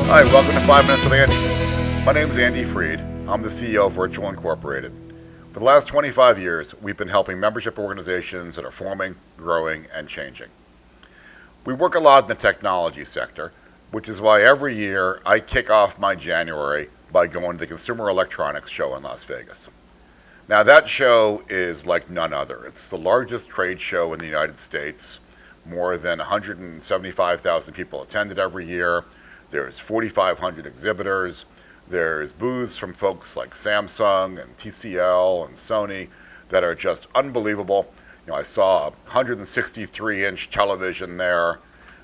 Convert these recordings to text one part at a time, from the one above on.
Hi, welcome to 5 Minutes with Andy. My name is Andy Freed. I'm the CEO of Virtual Incorporated. For the last 25 years, we've been helping membership organizations that are forming, growing, and changing. We work a lot in the technology sector, which is why every year I kick off my January by going to the Consumer Electronics Show in Las Vegas. Now that show is like none other. It's the largest trade show in the United States. More than 175,000 people attend it every year. There's 4,500 exhibitors. There's booths from folks like Samsung and TCL and Sony that are just unbelievable. I saw a 163-inch television there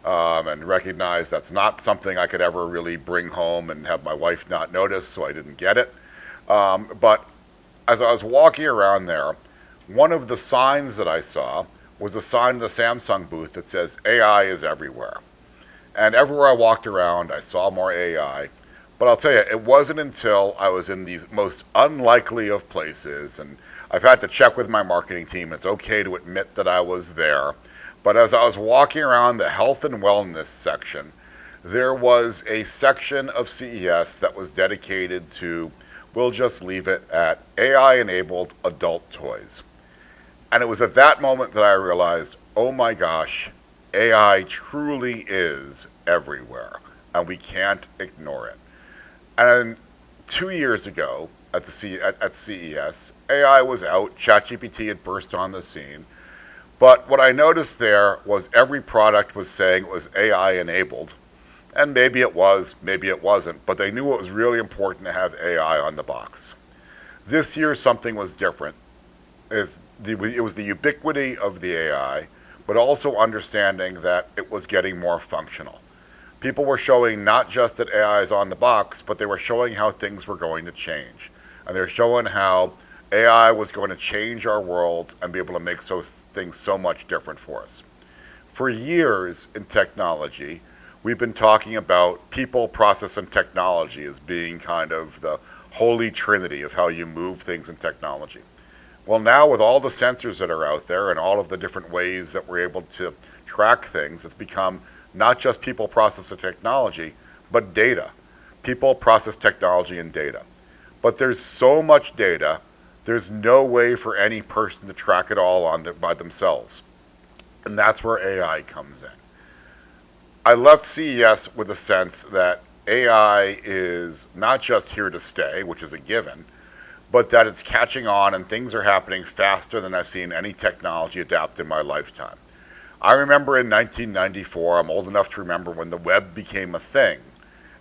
and recognized that's not something I could ever really bring home and have my wife not notice, so I didn't get it. But as I was walking around there, one of the signs that I saw was a sign in the Samsung booth that says AI is everywhere. And everywhere I walked around, I saw more AI. But I'll tell you, it wasn't until I was in these most unlikely of places, and I've had to check with my marketing team. It's okay to admit that I was there. But as I was walking around the health and wellness section, there was a section of CES that was dedicated to, we'll just leave it at AI-enabled adult toys. And it was at that moment that I realized, oh my gosh, AI truly is everywhere, and we can't ignore it. And 2 years ago at CES, AI was out, ChatGPT had burst on the scene, but what I noticed there was every product was saying it was AI-enabled, and maybe it was, maybe it wasn't, but they knew it was really important to have AI on the box. This year something was different. It was the ubiquity of the AI, but also understanding that it was getting more functional. People were showing not just that AI is on the box, but they were showing how things were going to change. And they're showing how AI was going to change our worlds and be able to make things so much different for us. For years in technology, we've been talking about people, process, and technology as being kind of the holy trinity of how you move things in technology. Well, now with all the sensors that are out there and all of the different ways that we're able to track things, it's become not just people, process, and technology, but data. People, process, technology, and data. But there's so much data, there's no way for any person to track it all by themselves. And that's where AI comes in. I left CES with a sense that AI is not just here to stay, which is a given, but that it's catching on and things are happening faster than I've seen any technology adapt in my lifetime. I remember in 1994, I'm old enough to remember when the web became a thing.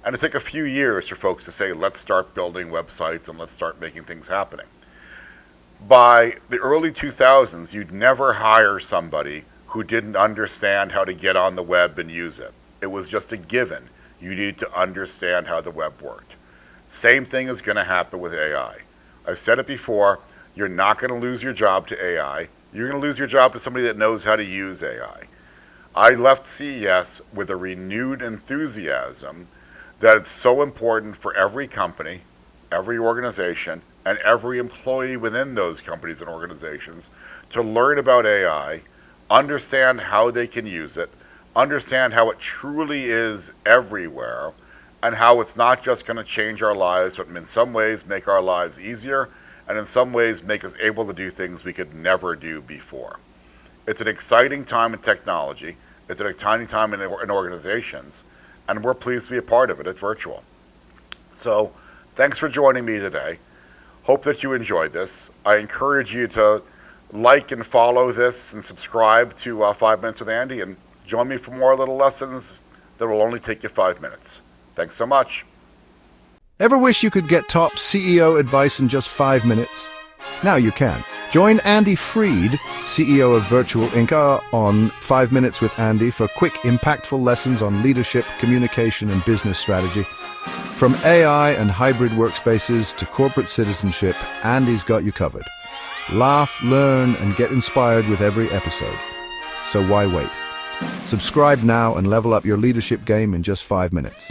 And it took a few years for folks to say, let's start building websites and let's start making things happening. By the early 2000s, you'd never hire somebody who didn't understand how to get on the web and use it. It was just a given. You need to understand how the web worked. Same thing is going to happen with AI. I've said it before, you're not going to lose your job to AI. You're going to lose your job to somebody that knows how to use AI. I left CES with a renewed enthusiasm that it's so important for every company, every organization, and every employee within those companies and organizations to learn about AI, understand how they can use it, understand how it truly is everywhere, and how it's not just going to change our lives, but in some ways make our lives easier, and in some ways make us able to do things we could never do before. It's an exciting time in technology. It's an exciting time in organizations, and we're pleased to be a part of it. It's virtual. So thanks for joining me today. Hope that you enjoyed this. I encourage you to like and follow this and subscribe to 5 Minutes with Andy, and join me for more little lessons that will only take you 5 minutes. Thanks so much. Ever wish you could get top CEO advice in just 5 minutes? Now you can. Join Andy Freed, CEO of Virtual Inc. on 5 Minutes with Andy for quick, impactful lessons on leadership, communication, and business strategy. From AI and hybrid workspaces to corporate citizenship, Andy's got you covered. Laugh, learn, and get inspired with every episode. So why wait? Subscribe now and level up your leadership game in just 5 minutes.